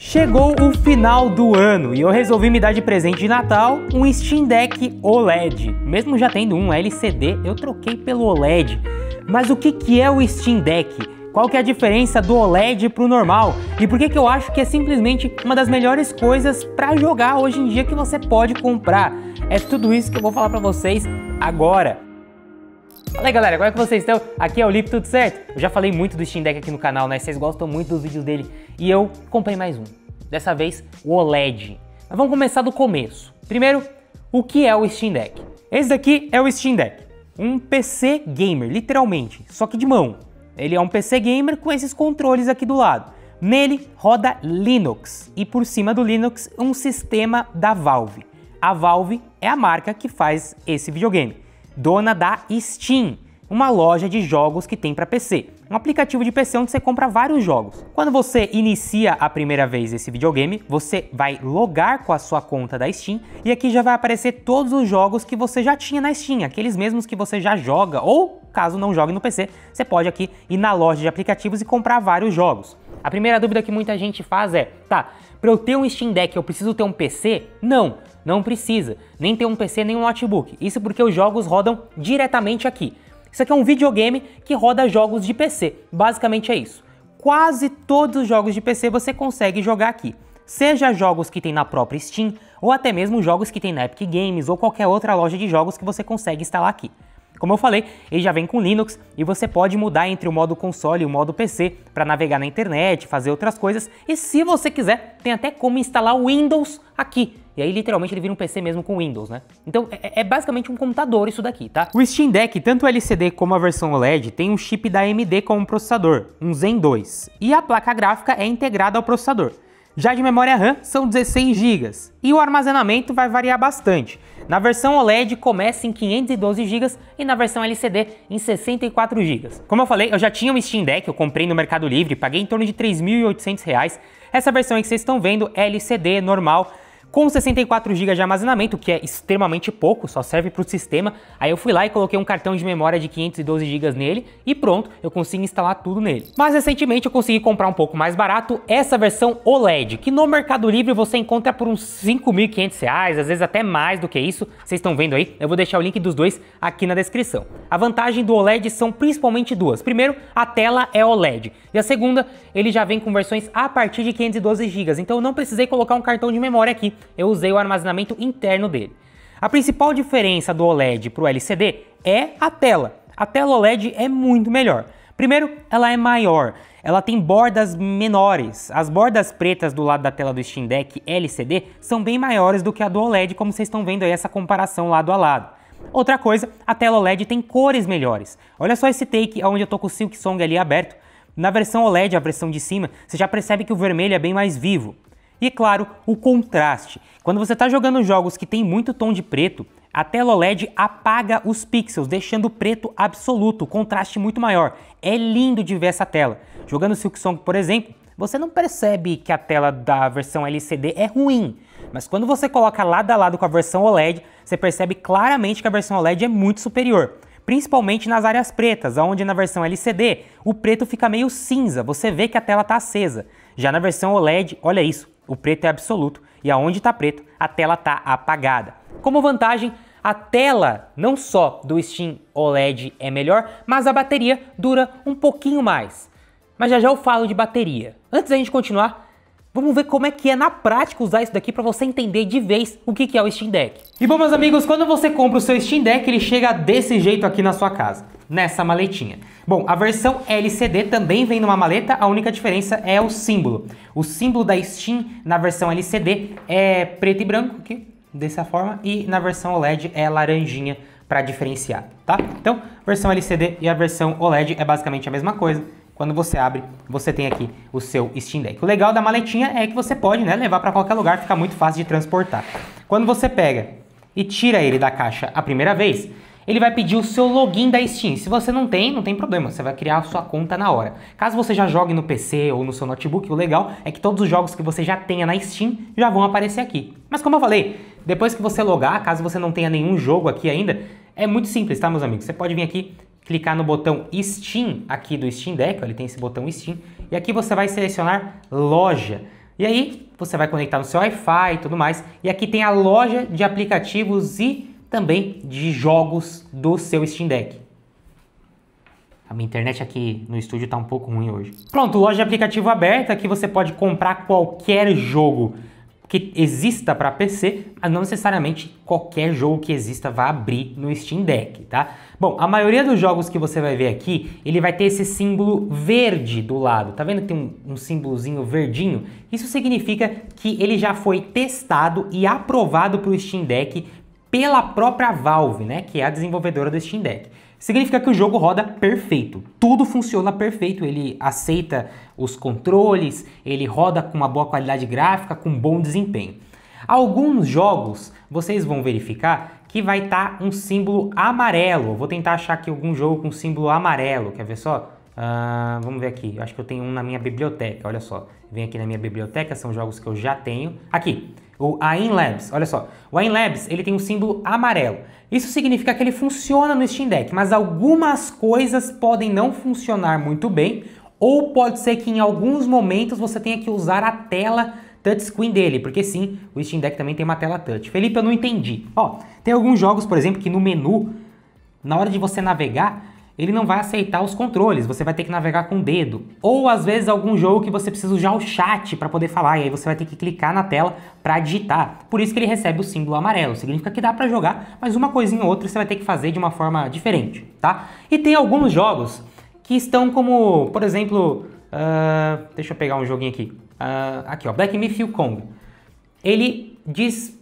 Chegou o final do ano e eu resolvi me dar de presente de Natal um Steam Deck OLED. Mesmo já tendo um LCD, eu troquei pelo OLED. Mas o que é o Steam Deck? Qual que é a diferença do OLED pro normal? E por que eu acho que é simplesmente uma das melhores coisas para jogar hoje em dia que você pode comprar? É tudo isso que eu vou falar para vocês agora. Fala aí galera, como é que vocês estão? Aqui é o Lipe, tudo certo? Eu já falei muito do Steam Deck aqui no canal, né? Vocês gostam muito dos vídeos dele e eu comprei mais um. Dessa vez, o OLED. Mas vamos começar do começo. Primeiro, o que é o Steam Deck? Esse daqui é o Steam Deck. Um PC gamer, literalmente, só que de mão. Ele é um PC gamer com esses controles aqui do lado. Nele roda Linux e por cima do Linux um sistema da Valve. A Valve é a marca que faz esse videogame. Dona da Steam, uma loja de jogos que tem para PC. Um aplicativo de PC onde você compra vários jogos. Quando você inicia a primeira vez esse videogame, você vai logar com a sua conta da Steam e aqui já vai aparecer todos os jogos que você já tinha na Steam, aqueles mesmos que você já joga ou, caso não jogue no PC, você pode aqui ir na loja de aplicativos e comprar vários jogos. A primeira dúvida que muita gente faz é, tá, para eu ter um Steam Deck eu preciso ter um PC? Não, não precisa, nem ter um PC nem um notebook. Isso porque os jogos rodam diretamente aqui. Isso aqui é um videogame que roda jogos de PC, basicamente é isso. Quase todos os jogos de PC você consegue jogar aqui. Seja jogos que tem na própria Steam, ou até mesmo jogos que tem na Epic Games, ou qualquer outra loja de jogos que você consegue instalar aqui. Como eu falei, ele já vem com Linux e você pode mudar entre o modo console e o modo PC para navegar na internet, fazer outras coisas. E se você quiser, tem até como instalar o Windows aqui. E aí, literalmente, ele vira um PC mesmo com Windows, né? Então, é basicamente um computador isso daqui, tá? O Steam Deck, tanto o LCD como a versão OLED, tem um chip da AMD como processador, um Zen 2. E a placa gráfica é integrada ao processador. Já de memória RAM, são 16 GB. E o armazenamento vai variar bastante. Na versão OLED começa em 512 GB e na versão LCD em 64 GB. Como eu falei, eu já tinha um Steam Deck, eu comprei no Mercado Livre, paguei em torno de R$ 3.800. Essa versão aí que vocês estão vendo é LCD normal, com 64 GB de armazenamento, que é extremamente pouco, só serve para o sistema. Aí eu fui lá e coloquei um cartão de memória de 512 GB nele e pronto, eu consigo instalar tudo nele. Mas recentemente eu consegui comprar um pouco mais barato essa versão OLED, que no Mercado Livre você encontra por uns R$ 5.500, às vezes até mais do que isso. Vocês estão vendo aí? Eu vou deixar o link dos dois aqui na descrição. A vantagem do OLED são principalmente duas. Primeiro, a tela é OLED. E a segunda, ele já vem com versões a partir de 512 GB, então eu não precisei colocar um cartão de memória aqui. Eu usei o armazenamento interno dele. A principal diferença do OLED para o LCD é a tela. A tela OLED é muito melhor. Primeiro, ela é maior, ela tem bordas menores. As bordas pretas do lado da tela do Steam Deck LCD são bem maiores do que a do OLED, como vocês estão vendo aí essa comparação lado a lado. Outra coisa, a tela OLED tem cores melhores. Olha só esse take onde eu tô com o Silksong ali aberto. Na versão OLED, a versão de cima, você já percebe que o vermelho é bem mais vivo. E claro, o contraste. Quando você está jogando jogos que tem muito tom de preto, a tela OLED apaga os pixels, deixando o preto absoluto, contraste muito maior. É lindo de ver essa tela. Jogando Silksong, por exemplo, você não percebe que a tela da versão LCD é ruim. Mas quando você coloca lado a lado com a versão OLED, você percebe claramente que a versão OLED é muito superior. Principalmente nas áreas pretas, onde na versão LCD o preto fica meio cinza, você vê que a tela está acesa. Já na versão OLED, olha isso, o preto é absoluto e aonde está preto, a tela está apagada. Como vantagem, a tela não só do Steam OLED é melhor, mas a bateria dura um pouquinho mais. Mas já eu falo de bateria. Antes da gente continuar, vamos ver como é que é na prática usar isso daqui para você entender de vez o que é o Steam Deck. E bom, meus amigos, quando você compra o seu Steam Deck, ele chega desse jeito aqui na sua casa, nessa maletinha. Bom, a versão LCD também vem numa maleta, a única diferença é o símbolo. O símbolo da Steam na versão LCD é preto e branco, aqui, dessa forma, e na versão OLED é laranjinha para diferenciar, tá? Então, a versão LCD e a versão OLED é basicamente a mesma coisa. Quando você abre, você tem aqui o seu Steam Deck. O legal da maletinha é que você pode, né, levar para qualquer lugar, fica muito fácil de transportar. Quando você pega e tira ele da caixa a primeira vez, ele vai pedir o seu login da Steam. Se você não tem problema, você vai criar a sua conta na hora. Caso você já jogue no PC ou no seu notebook, o legal é que todos os jogos que você já tenha na Steam já vão aparecer aqui. Mas como eu falei, depois que você logar, caso você não tenha nenhum jogo aqui ainda, é muito simples, tá, meus amigos? Você pode vir aqui, clicar no botão Steam aqui do Steam Deck, ó, ele tem esse botão Steam, e aqui você vai selecionar loja. E aí você vai conectar no seu Wi-Fi e tudo mais. E aqui tem a loja de aplicativos e também de jogos do seu Steam Deck. A minha internet aqui no estúdio tá um pouco ruim hoje. Pronto, loja de aplicativo aberta, aqui você pode comprar qualquer jogo que exista para PC, mas não necessariamente qualquer jogo que exista vai abrir no Steam Deck, tá? Bom, a maioria dos jogos que você vai ver aqui, ele vai ter esse símbolo verde do lado. Tá vendo que tem um símbolozinho verdinho? Isso significa que ele já foi testado e aprovado para o Steam Deck pela própria Valve, né? Que é a desenvolvedora do Steam Deck. Significa que o jogo roda perfeito, tudo funciona perfeito, ele aceita os controles, ele roda com uma boa qualidade gráfica, com bom desempenho. Alguns jogos, vocês vão verificar que vai estar um símbolo amarelo. Eu vou tentar achar aqui algum jogo com símbolo amarelo, quer ver só? Vamos ver aqui, acho que eu tenho um na minha biblioteca, olha só. Vem aqui na minha biblioteca, são jogos que eu já tenho. Aqui, o AIM Labs, olha só. O AIM Labs, ele tem um símbolo amarelo. Isso significa que ele funciona no Steam Deck, mas algumas coisas podem não funcionar muito bem, ou pode ser que em alguns momentos você tenha que usar a tela touchscreen dele, porque sim, o Steam Deck também tem uma tela touch. Felipe, eu não entendi. Ó, tem alguns jogos, por exemplo, que no menu, na hora de você navegar, ele não vai aceitar os controles, você vai ter que navegar com o dedo. Ou às vezes algum jogo que você precisa usar o chat para poder falar, e aí você vai ter que clicar na tela para digitar. Por isso que ele recebe o símbolo amarelo, significa que dá para jogar, mas uma coisinha ou outra você vai ter que fazer de uma forma diferente, tá? E tem alguns jogos que estão como, por exemplo, deixa eu pegar um joguinho aqui. Aqui, ó, Black Myth Wukong. Ele diz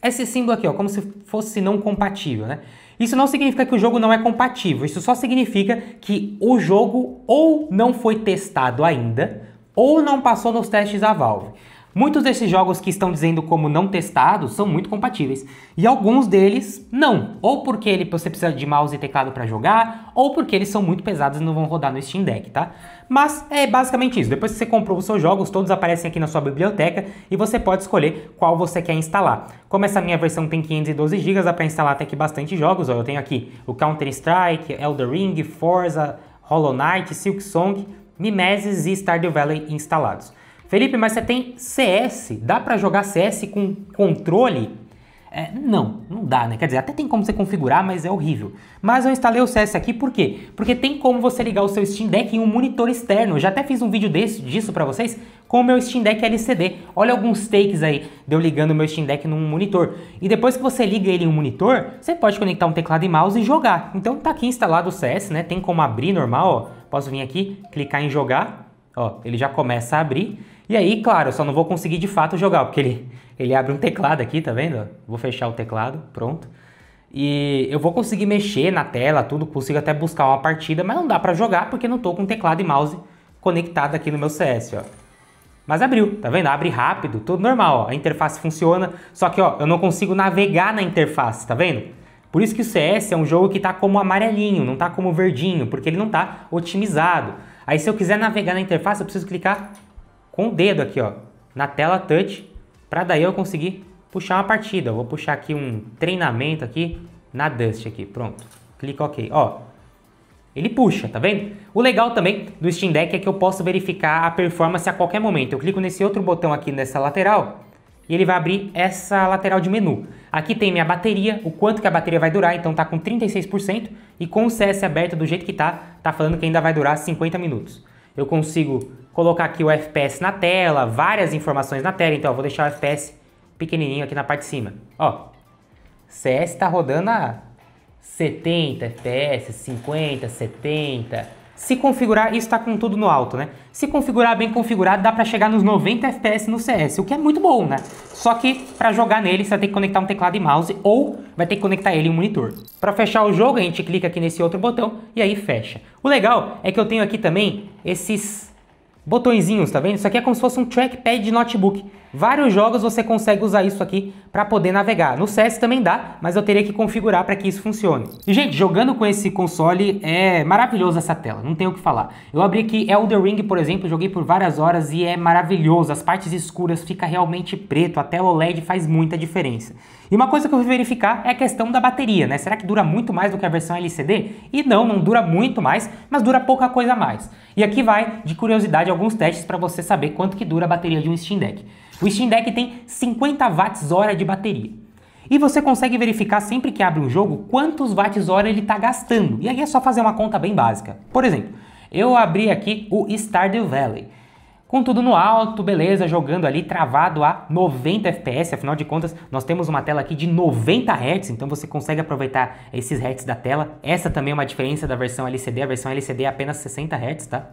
esse símbolo aqui, ó, como se fosse não compatível, né? Isso não significa que o jogo não é compatível, isso só significa que o jogo ou não foi testado ainda, ou não passou nos testes da Valve. Muitos desses jogos que estão dizendo como não testados são muito compatíveis, e alguns deles não, ou porque você precisa de mouse e teclado para jogar, ou porque eles são muito pesados e não vão rodar no Steam Deck, tá? Mas é basicamente isso, depois que você comprou os seus jogos, todos aparecem aqui na sua biblioteca e você pode escolher qual você quer instalar. Como essa minha versão tem 512 GB, dá para instalar até aqui bastante jogos, ó, eu tenho aqui o Counter-Strike, Elden Ring, Forza, Hollow Knight, Silksong, Mimesis e Stardew Valley instalados. Felipe, mas você tem CS? Dá para jogar CS com controle? Não dá, né? Quer dizer, até tem como você configurar, mas é horrível. Mas eu instalei o CS aqui, por quê? Porque tem como você ligar o seu Steam Deck em um monitor externo. Eu já até fiz um vídeo disso para vocês com o meu Steam Deck LCD. Olha alguns takes aí de eu ligando o meu Steam Deck num monitor. E depois que você liga ele em um monitor, você pode conectar um teclado e mouse e jogar. Então tá aqui instalado o CS, né? Tem como abrir normal, ó. Posso vir aqui, clicar em jogar, ó, ele já começa a abrir. E aí, claro, eu só não vou conseguir de fato jogar, porque ele abre um teclado aqui, tá vendo? Vou fechar o teclado, pronto. E eu vou conseguir mexer na tela, tudo, consigo até buscar uma partida, mas não dá pra jogar porque não tô com teclado e mouse conectado aqui no meu CS, ó. Mas abriu, tá vendo? Abre rápido, tudo normal, ó. A interface funciona, só que, ó, eu não consigo navegar na interface, tá vendo? Por isso que o CS é um jogo que tá como amarelinho, não tá como verdinho, porque ele não tá otimizado. Aí se eu quiser navegar na interface, eu preciso clicar com o dedo aqui, ó, na tela touch, para daí eu conseguir puxar uma partida. Eu vou puxar aqui um treinamento aqui na Dust aqui, pronto. Clica OK, ó. Ele puxa, tá vendo? O legal também do Steam Deck é que eu posso verificar a performance a qualquer momento. Eu clico nesse outro botão aqui nessa lateral e ele vai abrir essa lateral de menu. Aqui tem minha bateria, o quanto que a bateria vai durar, então tá com 36% e com o CS aberto do jeito que tá falando que ainda vai durar 50 minutos. Eu consigo colocar aqui o FPS na tela, várias informações na tela, então eu vou deixar o FPS pequenininho aqui na parte de cima. Ó, CS tá rodando a 70 FPS, 50, 70. Se configurar, isso tá com tudo no alto, né? Se configurar bem configurado, dá pra chegar nos 90 FPS no CS, o que é muito bom, né? Só que pra jogar nele, você vai ter que conectar um teclado e mouse ou vai ter que conectar ele em um monitor. Pra fechar o jogo, a gente clica aqui nesse outro botão e aí fecha. O legal é que eu tenho aqui também esses botõezinhos, tá vendo? Isso aqui é como se fosse um trackpad de notebook. Vários jogos você consegue usar isso aqui para poder navegar. No CS também dá, mas eu teria que configurar para que isso funcione. E, gente, jogando com esse console é maravilhoso essa tela, não tenho o que falar. Eu abri aqui Elden Ring, por exemplo, joguei por várias horas e é maravilhoso. As partes escuras fica realmente preto, a tela OLED faz muita diferença. E uma coisa que eu vou verificar é a questão da bateria, né? Será que dura muito mais do que a versão LCD? E não dura muito mais, mas dura pouca coisa a mais. E aqui vai de curiosidade alguns testes para você saber quanto que dura a bateria de um Steam Deck. O Steam Deck tem 50 watts-hora de bateria. E você consegue verificar sempre que abre um jogo quantos watts-hora ele está gastando. E aí é só fazer uma conta bem básica. Por exemplo, eu abri aqui o Stardew Valley. Com tudo no alto, beleza, jogando ali travado a 90 FPS, afinal de contas nós temos uma tela aqui de 90 Hz, então você consegue aproveitar esses Hz da tela. Essa também é uma diferença da versão LCD, a versão LCD é apenas 60 Hz, tá?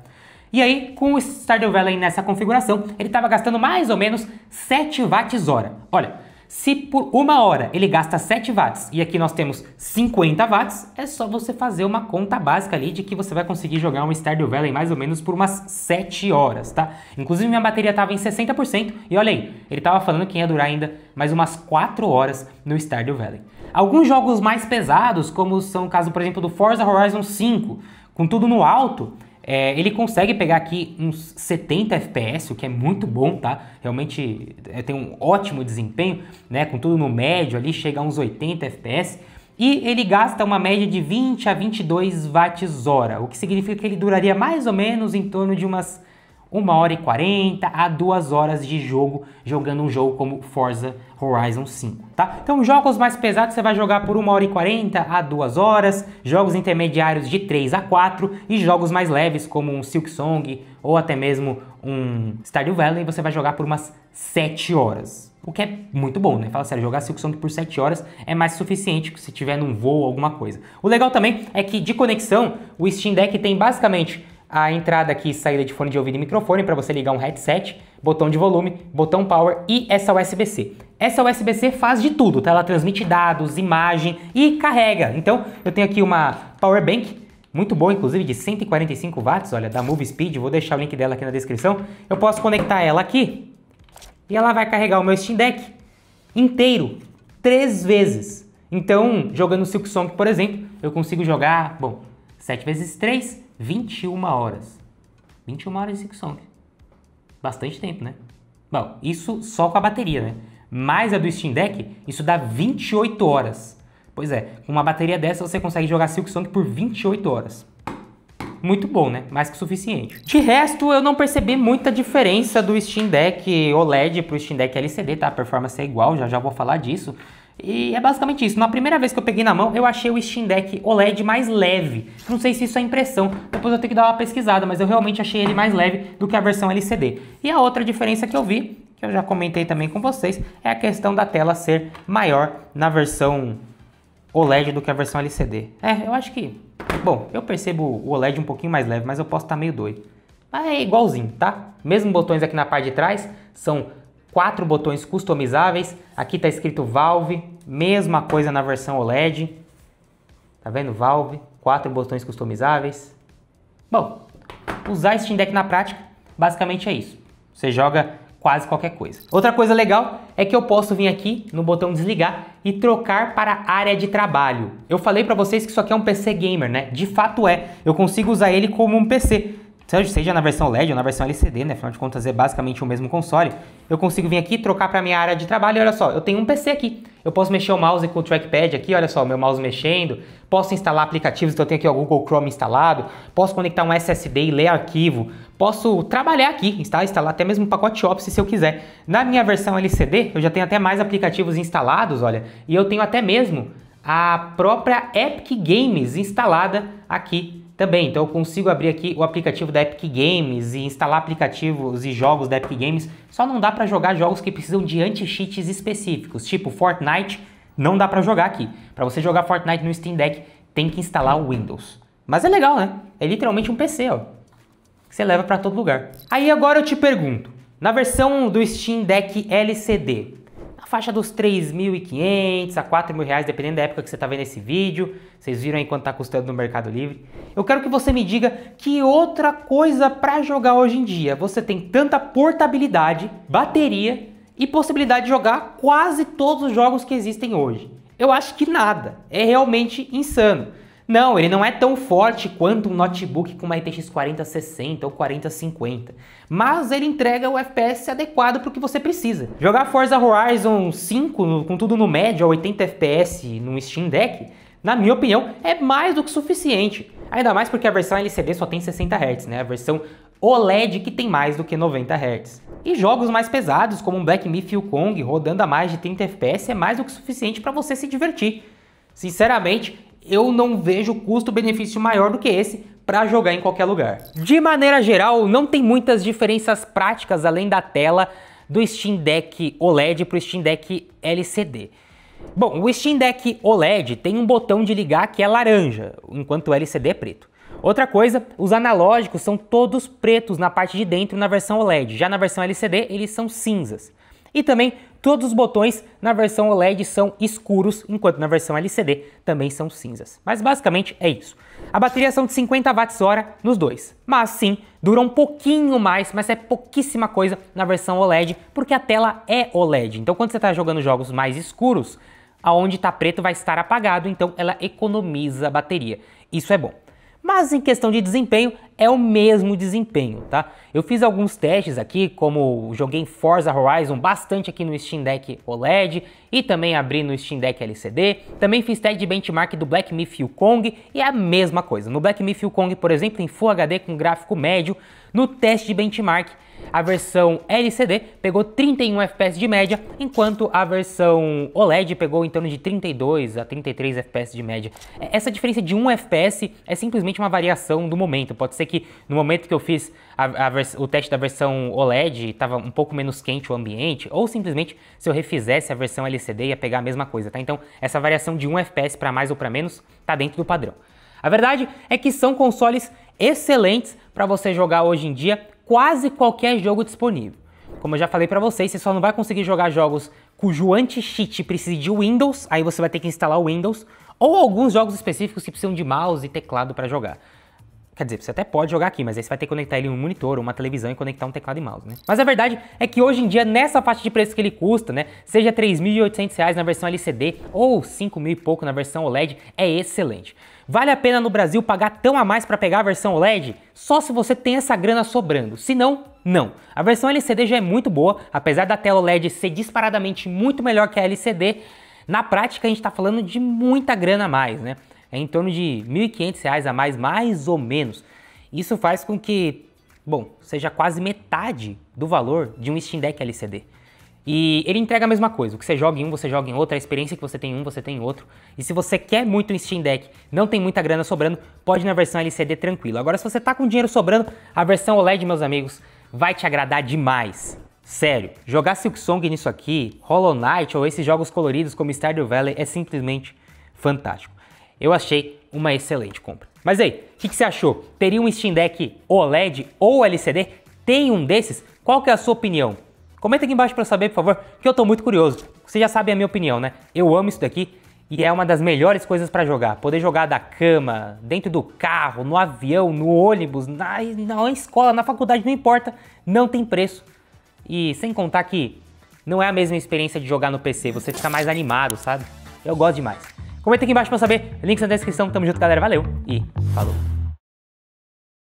E aí, com o Stardew Valley nessa configuração, ele estava gastando mais ou menos 7 watts-hora. Olha, se por 1 hora ele gasta 7 watts e aqui nós temos 50 watts, é só você fazer uma conta básica ali de que você vai conseguir jogar um Stardew Valley mais ou menos por umas 7 horas, tá? Inclusive minha bateria estava em 60% e olha aí, ele estava falando que ia durar ainda mais umas 4 horas no Stardew Valley. Alguns jogos mais pesados, como são o caso, por exemplo, do Forza Horizon 5, com tudo no alto, ele consegue pegar aqui uns 70 FPS, o que é muito bom, tá? Realmente tem um ótimo desempenho, né? Com tudo no médio ali, chega a uns 80 FPS. E ele gasta uma média de 20 a 22 watts-hora, o que significa que ele duraria mais ou menos em torno de umas 1h40 a 2 horas de jogo, jogando um jogo como Forza Horizon 5, tá? Então jogos mais pesados você vai jogar por 1h40 a 2 horas, jogos intermediários de 3 a 4 e jogos mais leves como um Silksong ou até mesmo um Stardew Valley você vai jogar por umas 7 horas. O que é muito bom, né? Fala sério, jogar Silksong por 7 horas é mais suficiente se tiver num voo ou alguma coisa. O legal também é que de conexão, o Steam Deck tem basicamente a entrada aqui e saída de fone de ouvido e microfone para você ligar um headset, botão de volume, botão power e essa USB-C. Essa USB-C faz de tudo, tá? Ela transmite dados, imagem e carrega. Então eu tenho aqui uma power bank, muito boa inclusive, de 145 watts, olha, da Move Speed, vou deixar o link dela aqui na descrição. Eu posso conectar ela aqui e ela vai carregar o meu Steam Deck inteiro, 3 vezes. Então, jogando Silksong, por exemplo, eu consigo jogar, bom, 7 vezes 3, 21 horas. 21 horas de Silksong. Bastante tempo, né? Bom, isso só com a bateria, né? Mais a do Steam Deck, isso dá 28 horas. Pois é, com uma bateria dessa você consegue jogar Silksong por 28 horas. Muito bom, né? Mais que suficiente. De resto, eu não percebi muita diferença do Steam Deck OLED pro Steam Deck LCD, tá? A performance é igual, já vou falar disso. E é basicamente isso. Na primeira vez que eu peguei na mão, eu achei o Steam Deck OLED mais leve. Não sei se isso é impressão, depois eu tenho que dar uma pesquisada, mas eu realmente achei ele mais leve do que a versão LCD. E a outra diferença que eu vi, que eu já comentei também com vocês, é a questão da tela ser maior na versão OLED do que a versão LCD. Eu acho que... Bom, eu percebo o OLED um pouquinho mais leve, mas eu posso estar meio doido. Mas é igualzinho, tá? Mesmo botões aqui na parte de trás, são 4 botões customizáveis, aqui está escrito Valve, mesma coisa na versão OLED, tá vendo? Valve, 4 botões customizáveis. Bom, usar Steam Deck na prática, basicamente é isso, você joga quase qualquer coisa. Outra coisa legal é que eu posso vir aqui no botão desligar e trocar para área de trabalho. Eu falei para vocês que isso aqui é um PC gamer, né? De fato eu consigo usar ele como um PC. Seja na versão LED ou na versão LCD, né? Afinal de contas é basicamente o mesmo console. Eu consigo vir aqui, trocar para minha área de trabalho e olha só, eu tenho um PC aqui. Eu posso mexer o mouse com o trackpad aqui, olha só, meu mouse mexendo. Posso instalar aplicativos, então eu tenho aqui o Google Chrome instalado. Posso conectar um SSD e ler arquivo. Posso trabalhar aqui, instalar até mesmo um pacote Office se eu quiser. Na minha versão LCD, eu já tenho até mais aplicativos instalados, olha. E eu tenho até mesmo a própria Epic Games instalada aqui também. Então eu consigo abrir aqui o aplicativo da Epic Games e instalar aplicativos e jogos da Epic Games. Só não dá para jogar jogos que precisam de anti-cheats específicos, tipo Fortnite, não dá para jogar aqui. Para você jogar Fortnite no Steam Deck, tem que instalar o Windows. Mas é legal, né? É literalmente um PC, ó, que você leva para todo lugar. Aí agora eu te pergunto, na versão do Steam Deck LCD, na faixa dos 3.500 a 4.000 reais, dependendo da época que você está vendo esse vídeo, vocês viram aí quanto está custando no Mercado Livre, eu quero que você me diga que outra coisa para jogar hoje em dia você tem tanta portabilidade, bateria e possibilidade de jogar quase todos os jogos que existem hoje. Eu acho que nada, é realmente insano. Não, ele não é tão forte quanto um notebook com uma RTX 4060 ou 4050, mas ele entrega o FPS adequado para o que você precisa. Jogar Forza Horizon 5 com tudo no médio a 80 FPS no Steam Deck, na minha opinião, é mais do que suficiente. Ainda mais porque a versão LCD só tem 60 Hz, né? A versão OLED que tem mais do que 90 Hz. E jogos mais pesados, como um Black Myth Wukong rodando a mais de 30 FPS é mais do que suficiente para você se divertir. Sinceramente, eu não vejo custo-benefício maior do que esse para jogar em qualquer lugar. De maneira geral, não tem muitas diferenças práticas além da tela do Steam Deck OLED para o Steam Deck LCD. Bom, o Steam Deck OLED tem um botão de ligar que é laranja, enquanto o LCD é preto. Outra coisa, os analógicos são todos pretos na parte de dentro na versão OLED, já na versão LCD eles são cinzas. E também todos os botões na versão OLED são escuros, enquanto na versão LCD também são cinzas. Mas basicamente é isso. A bateria são de 50 Wh nos dois, mas sim, dura um pouquinho mais, mas é pouquíssima coisa na versão OLED, porque a tela é OLED. Então quando você está jogando jogos mais escuros, aonde está preto vai estar apagado, então ela economiza a bateria. Isso é bom. Mas em questão de desempenho, é o mesmo desempenho, tá? Eu fiz alguns testes aqui, como joguei Forza Horizon bastante aqui no Steam Deck OLED e também abri no Steam Deck LCD. Também fiz teste de benchmark do Black Myth Wukong e é a mesma coisa. No Black Myth Wukong, por exemplo, em Full HD com gráfico médio, no teste de benchmark, a versão LCD pegou 31 FPS de média, enquanto a versão OLED pegou em torno de 32 a 33 FPS de média. Essa diferença de 1 FPS é simplesmente uma variação do momento. Pode ser que no momento que eu fiz o teste da versão OLED estava um pouco menos quente o ambiente, ou simplesmente se eu refizesse a versão LCD ia pegar a mesma coisa, tá? Então essa variação de 1 FPS para mais ou para menos está dentro do padrão. A verdade é que são consoles excelentes para você jogar hoje em dia quase qualquer jogo disponível. Como eu já falei para vocês, você só não vai conseguir jogar jogos cujo anti-cheat precise de Windows, aí você vai ter que instalar o Windows, ou alguns jogos específicos que precisam de mouse e teclado para jogar. Quer dizer, você até pode jogar aqui, mas aí você vai ter que conectar ele em um monitor ou uma televisão e conectar um teclado e mouse, né? Mas a verdade é que hoje em dia, nessa faixa de preço que ele custa, né, seja R$ 3.800 na versão LCD ou 5.000 e pouco na versão OLED, é excelente. Vale a pena no Brasil pagar tão a mais para pegar a versão OLED? Só se você tem essa grana sobrando, se não, não. A versão LCD já é muito boa, apesar da tela OLED ser disparadamente muito melhor que a LCD, na prática a gente está falando de muita grana a mais, né? É em torno de R$ 1.500 a mais ou menos. Isso faz com que, bom, seja quase metade do valor de um Steam Deck LCD. E ele entrega a mesma coisa, o que você joga em um, você joga em outro, a experiência que você tem em um, você tem em outro. E se você quer muito um Steam Deck, não tem muita grana sobrando, pode ir na versão LCD tranquilo. Agora, se você tá com dinheiro sobrando, a versão OLED, meus amigos, vai te agradar demais. Sério, jogar Silksong nisso aqui, Hollow Knight ou esses jogos coloridos como Stardew Valley é simplesmente fantástico. Eu achei uma excelente compra. Mas aí, o que você achou? Teria um Steam Deck OLED ou LCD? Tem um desses? Qual que é a sua opinião? Comenta aqui embaixo para eu saber, por favor, que eu tô muito curioso. Você já sabe a minha opinião, né? Eu amo isso daqui e é uma das melhores coisas para jogar. Poder jogar da cama, dentro do carro, no avião, no ônibus, na escola, na faculdade, não importa, não tem preço. E sem contar que não é a mesma experiência de jogar no PC, você fica mais animado, sabe? Eu gosto demais. Comenta aqui embaixo pra saber, links na descrição, tamo junto galera, valeu e falou!